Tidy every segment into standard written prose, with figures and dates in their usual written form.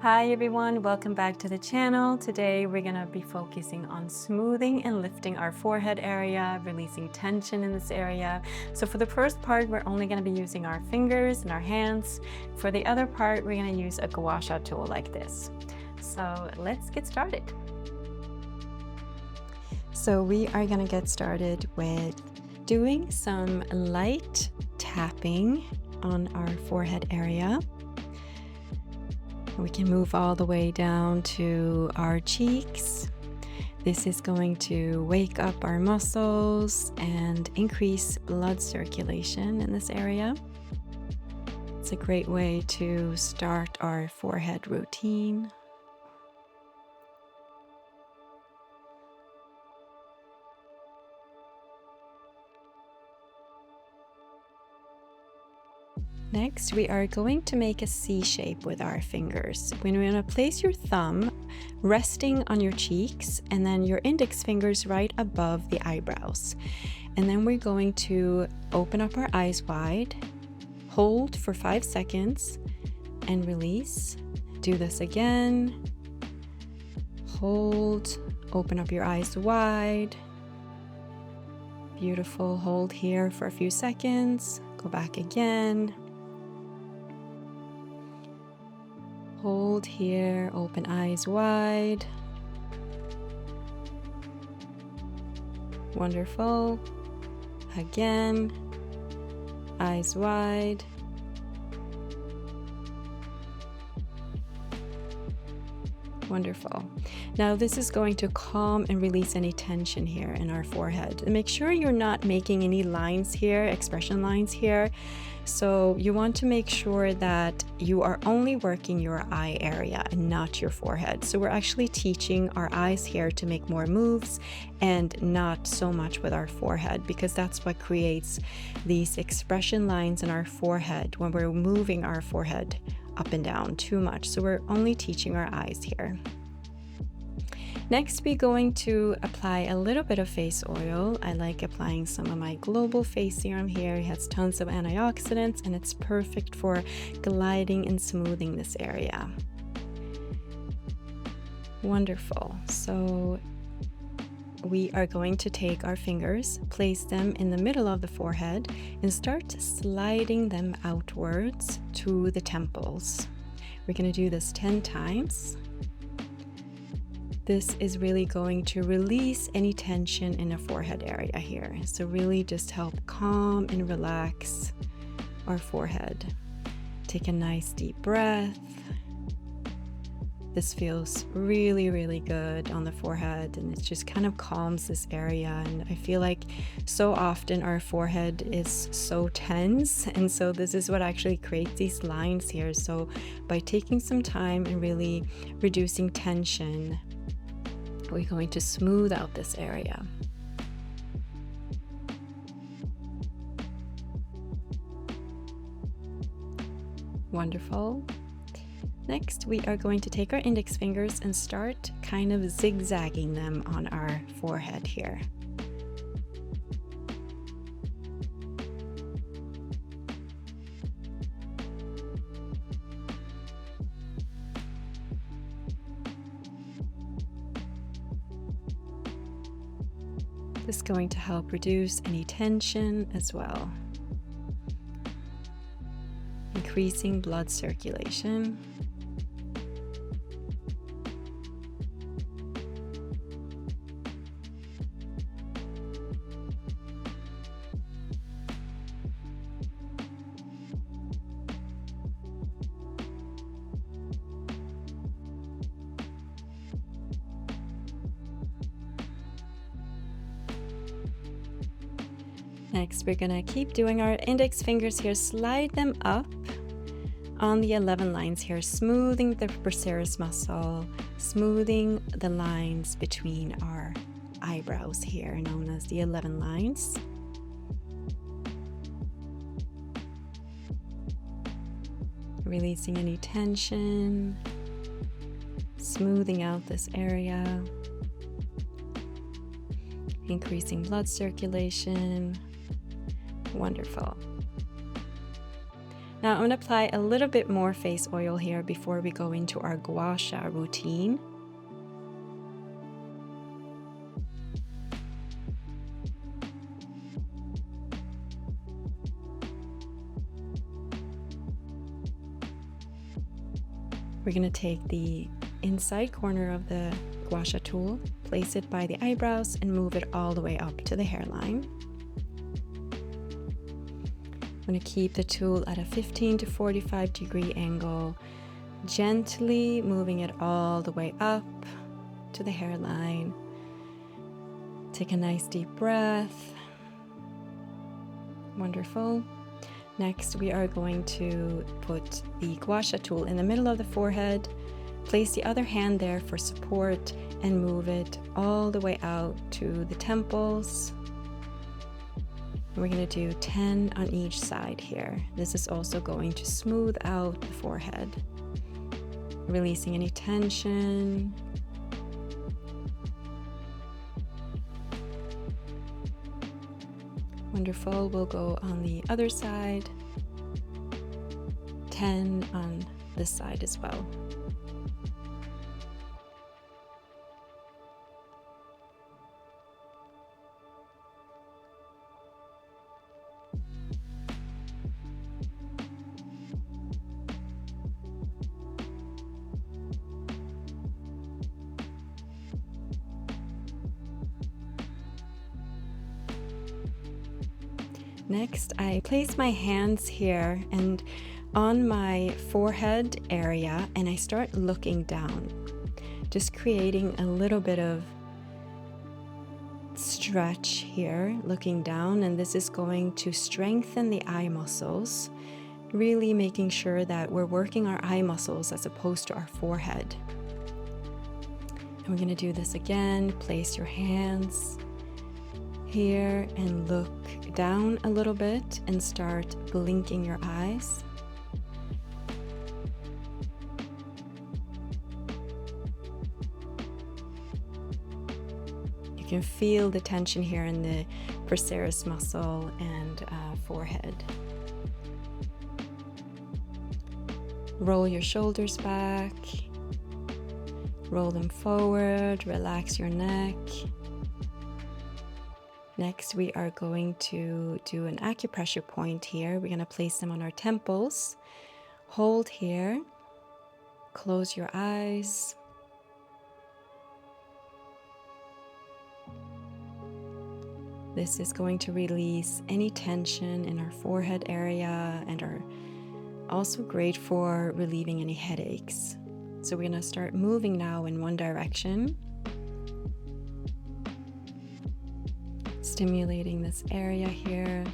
Hi everyone, welcome back to the channel. Today we're going to be focusing on smoothing and lifting our forehead area, releasing tension in this area. So for the first part, we're only going to be using our fingers and our hands. For the other part, we're going to use a Gua Sha tool like this. So let's get started. So we are going to get started with doing some light tapping on our forehead area. We can move all the way down to our cheeks. This is going to wake up our muscles and increase blood circulation in this area. It's a great way to start our forehead routine. Next, we are going to make a C shape with our fingers. We're going to place your thumb resting on your cheeks and then your index fingers right above the eyebrows. And then we're going to open up our eyes wide, hold for 5 seconds, and release. Do this again. Hold, open up your eyes wide. Beautiful. Hold here for a few seconds. Go back again. Hold here, open eyes wide. Wonderful. Again, eyes wide. Wonderful. Now this is going to calm and release any tension here in our forehead. And make sure you're not making any lines here, expression lines here. So you want to make sure that you are only working your eye area and not your forehead. So we're actually teaching our eyes here to make more moves and not so much with our forehead, because that's what creates these expression lines in our forehead when we're moving our forehead up and down too much. So we're only teaching our eyes here. Next, we're going to apply a little bit of face oil. I like applying some of my Global Face Serum here. It has tons of antioxidants and it's perfect for gliding and smoothing this area. Wonderful. So we are going to take our fingers, place them in the middle of the forehead, and start sliding them outwards to the temples. We're going to do this 10 times. This is really going to release any tension in the forehead area here. So really just help calm and relax our forehead. Take a nice deep breath. This feels really, really good on the forehead, and it just kind of calms this area. And I feel like so often our forehead is so tense, and so this is what actually creates these lines here. So by taking some time and really reducing tension, we're going to smooth out this area. Wonderful. Next, we are going to take our index fingers and start kind of zigzagging them on our forehead here. This is going to help reduce any tension as well. Increasing blood circulation. Next, we're gonna keep doing our index fingers here, slide them up on the 11 lines here, smoothing the brachiorus muscle, smoothing the lines between our eyebrows here, known as the 11 lines. Releasing any tension, smoothing out this area, increasing blood circulation. Wonderful. Now I'm going to apply a little bit more face oil here before we go into our Gua Sha routine. We're going to take the inside corner of the Gua Sha tool, place it by the eyebrows, and move it all the way up to the hairline. I'm going to keep the tool at a 15 to 45 degree angle, gently moving it all the way up to the hairline. Take a nice deep breath. Wonderful. Next, we are going to put the Gua Sha tool in the middle of the forehead, place the other hand there for support, and move it all the way out to the temples. We're going to do 10 on each side here. This is also going to smooth out the forehead, releasing any tension. Wonderful. We'll go on the other side. 10 on this side as well. Next, I place my hands here and on my forehead area, and I start looking down, just creating a little bit of stretch here, looking down, and this is going to strengthen the eye muscles, really making sure that we're working our eye muscles as opposed to our forehead. And we're going to do this again. Place your hands here and look down a little bit and start blinking your eyes. You can feel the tension here in the procerus muscle and forehead. Roll your shoulders back, roll them forward, relax your neck. Next, we are going to do an acupressure point here. We're going to place them on our temples. Hold here. Close your eyes. This is going to release any tension in our forehead area and are also great for relieving any headaches. So we're going to start moving now in one direction, stimulating this area here,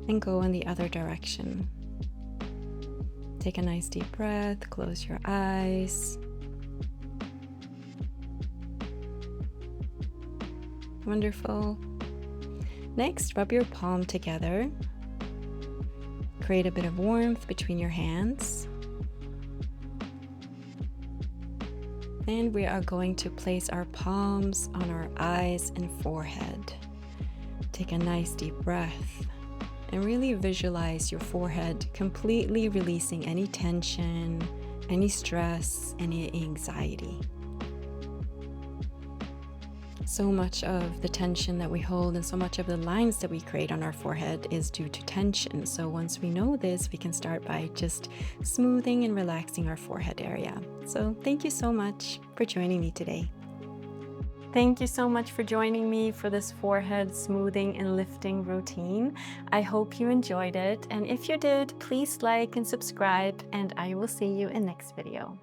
and go in the other direction. Take a nice deep breath, close your eyes. Wonderful. Next, rub your palm together. Create a bit of warmth between your hands. And we are going to place our palms on our eyes and forehead. Take a nice deep breath and really visualize your forehead completely releasing any tension, any stress, any anxiety. So much of the tension that we hold and so much of the lines that we create on our forehead is due to tension. So once we know this, we can start by just smoothing and relaxing our forehead area. So thank you so much for joining me today. Thank you so much for joining me for this forehead smoothing and lifting routine. I hope you enjoyed it. And if you did, please like and subscribe, and I will see you in next video.